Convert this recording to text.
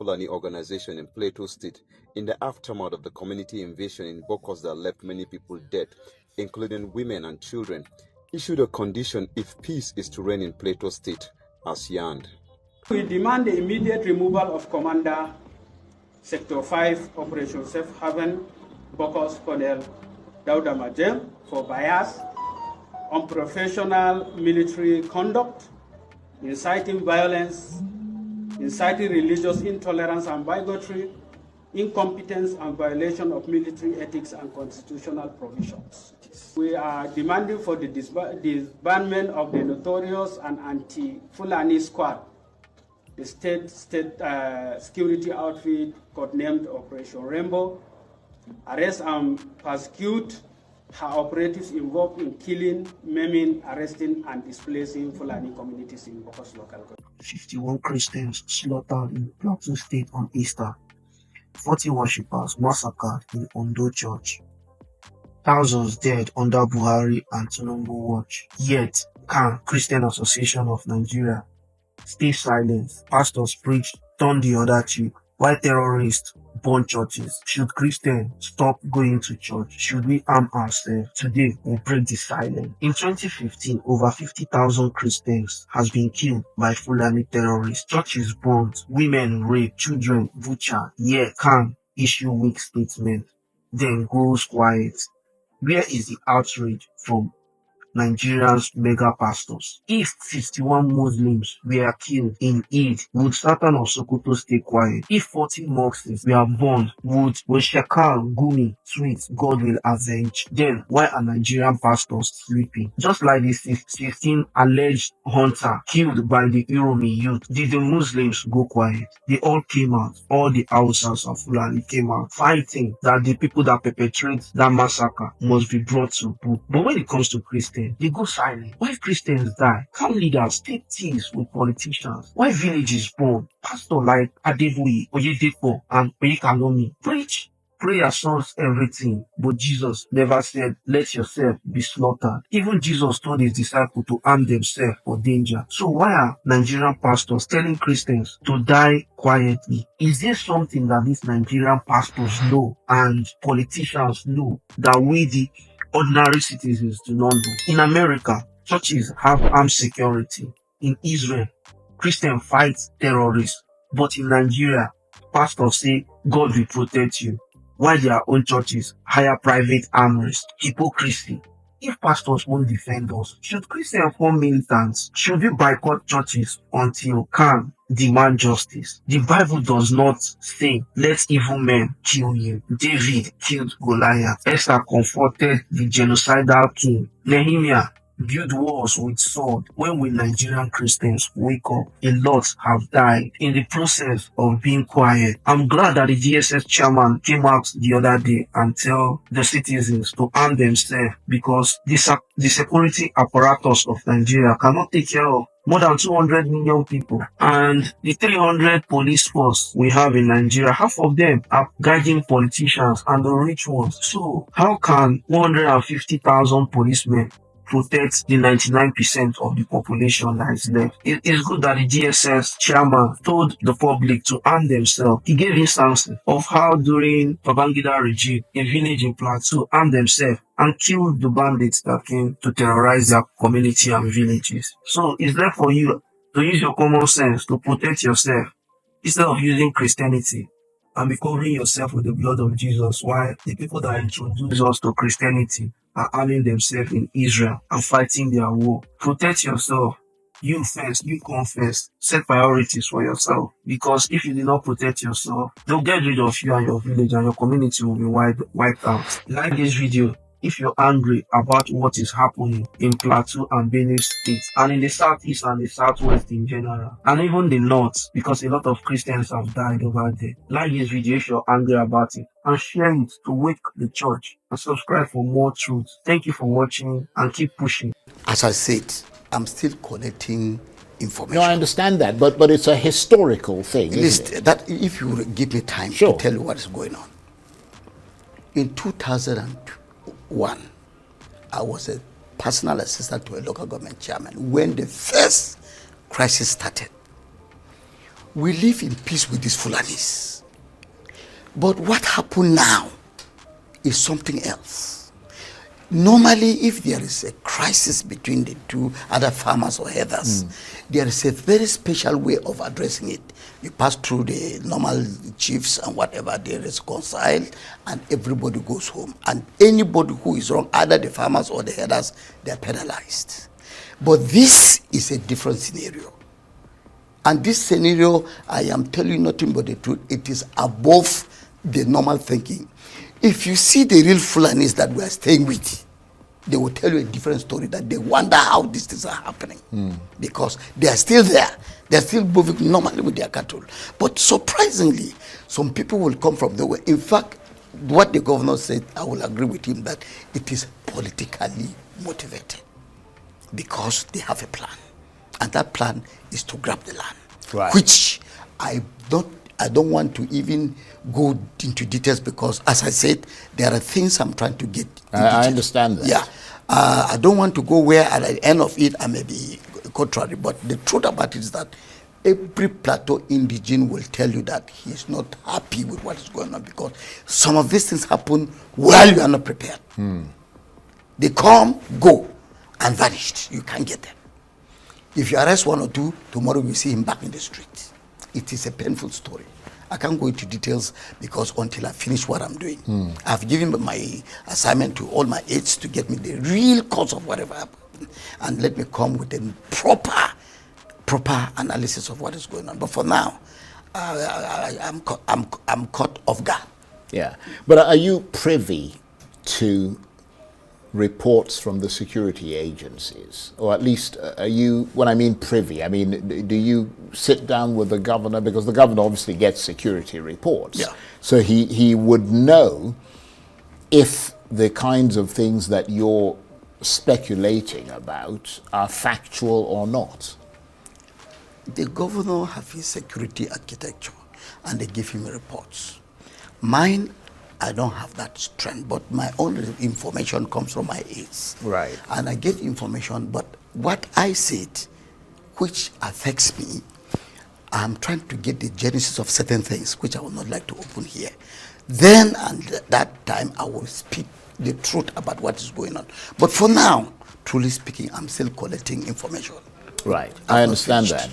Fulani organization in Plateau State in the aftermath of the community invasion in Bokos that left many people dead, including women and children, issued a condition if peace is to reign in Plateau State as yearned. We demand the immediate removal of Commander Sector 5 Operation Safe Haven Bokos Colonel Dauda Majem for bias, unprofessional military conduct, inciting violence, inciting religious intolerance and bigotry, incompetence and violation of military ethics and constitutional provisions. We are demanding for the disbandment of the notorious and anti-Fulani squad, the state security outfit codenamed Operation Rainbow, arrest and prosecute her operatives involved in killing, maiming, arresting, and displacing Fulani communities in Bokos local government. 51 Christians slaughtered in Plateau State on Easter. 40 worshippers massacred in Ondo Church. Thousands dead under Buhari and Tinubu watch. Yet, can Christian Association of Nigeria stay silent? Pastors preach, turn the other cheek. Why terrorists burn churches? Should Christians stop going to church? Should we arm ourselves? Today, we break the silence. In 2015, over 50,000 Christians has been killed by Fulani terrorists. Churches burned, women raped, children butchered. Yet, can issue weak statement, then goes quiet. Where is the outrage from Nigeria's mega pastors? If 51 Muslims were killed in Eid, would Sultan of Sokoto stay quiet? If 40 mosques were burned, would Shekal, Gumi, tweet, God will avenge? Then why are Nigerian pastors sleeping? Just like the 16 alleged hunter killed by the Uromi youth, did the Muslims go quiet? They all came out, all the Hausas of Fulani came out, fighting that the people that perpetrate that massacre must be brought to book. But when it comes to Christians, they go silent. Why Christians die? Can leaders take teas with politicians? Why villages burn? Pastor like Adebuyi, Oyedepo, and Oyekalomi preach. Prayer solves everything, but Jesus never said, let yourself be slaughtered. Even Jesus told his disciples to arm themselves for danger. So why are Nigerian pastors telling Christians to die quietly? Is there something that these Nigerian pastors know and politicians know that we, the ordinary citizens, do not know? In America, churches have armed security. In Israel, Christians fight terrorists. But in Nigeria, pastors say, God will protect you, while their own churches hire private armories. Hypocrisy. If pastors won't defend us, should Christians form militants? Should we boycott churches until can demand justice? The Bible does not say, let evil men kill you. David killed Goliath. Esther comforted the genocidal king. Nehemiah build walls with sword. When will Nigerian Christians wake up? A lot have died in the process of being quiet. I'm glad that the DSS chairman came out the other day and tell the citizens to arm themselves, because the security apparatus of Nigeria cannot take care of more than 200 million people. And the 300 police force we have in Nigeria, half of them are guiding politicians and the rich ones. So how can 150,000 policemen protect the 99% of the population that is left? It is good that the DSS chairman told the public to arm themselves. He gave instances of how during Babangida regime, a village in Plateau armed themselves and killed the bandits that came to terrorize their community and villages. So it's there for you to use your common sense to protect yourself instead of using Christianity and be covering yourself with the blood of Jesus, while the people that introduce us to Christianity are arming themselves in Israel and fighting their war. Protect yourself. You first, you come first. Set priorities for yourself. Because if you do not protect yourself, they'll get rid of you and your village, and your community will be wiped out. Like this video if you're angry about what is happening in Plateau and Benue State, and in the southeast and the southwest in general, and even the north, because a lot of Christians have died over there. Like this video if you're angry about it, and share it to wake the church, and subscribe for more truth. Thank you for watching, and keep pushing. As I said, I'm still collecting information. No, I understand that, but it's a historical thing, isn't it? That if you give me time to tell you what is going on. In 2001, I was a personal assistant to a local government chairman when the first crisis started. we live in peace with these Fulanis. But what happened now is something else. Normally, if there is a crisis between the two other farmers or herders, there is a very special way of addressing it. You pass through the normal chiefs and whatever, they reconcile, and everybody goes home. And anybody who is wrong, either the farmers or the herders, they are penalized. But this is a different scenario. And this scenario, I am telling you nothing but the truth, it is above the normal thinking. If you see the real Fulanis that we are staying with, they will tell you a different story, that they wonder how these things are happening. Because they are still there. They are still moving normally with their cattle. But surprisingly, some people will come from the way. In fact, what the governor said, I will agree with him, that it is politically motivated. Because they have a plan. And that plan is to grab the land. Right. Which I don't want to even go into details, because, as I said, there are things I'm trying to get. I understand that. Yeah. I don't want to go where at the end of it I may be contrary, but the truth about it is that every Plateau indigene will tell you that he is not happy with what is going on, because some of these things happen while you are not prepared. They come, go, and vanished. You can't get them. If you arrest one or two, tomorrow we see him back in the street. It is a painful story. I can't go into details, because until I finish what I'm doing, I've given my assignment to all my aides to get me the real cause of whatever happened, and let me come with a proper analysis of what is going on. But for now, I'm caught off guard. Yeah, but are you privy to reports from the security agencies, or at least are you, when I mean privy, I mean, do you sit down with the governor, because the governor obviously gets security reports, yeah. So he would know if the kinds of things that you're speculating about are factual or not? The governor has his security architecture, and they give him reports. Mine, I don't have that strength, but my own information comes from my aides. Right. And I get information, but what I said, which affects me, I'm trying to get the genesis of certain things, which I would not like to open here. Then, and that time, I will speak the truth about what is going on. But for now, truly speaking, I'm still collecting information. Right. I understand that.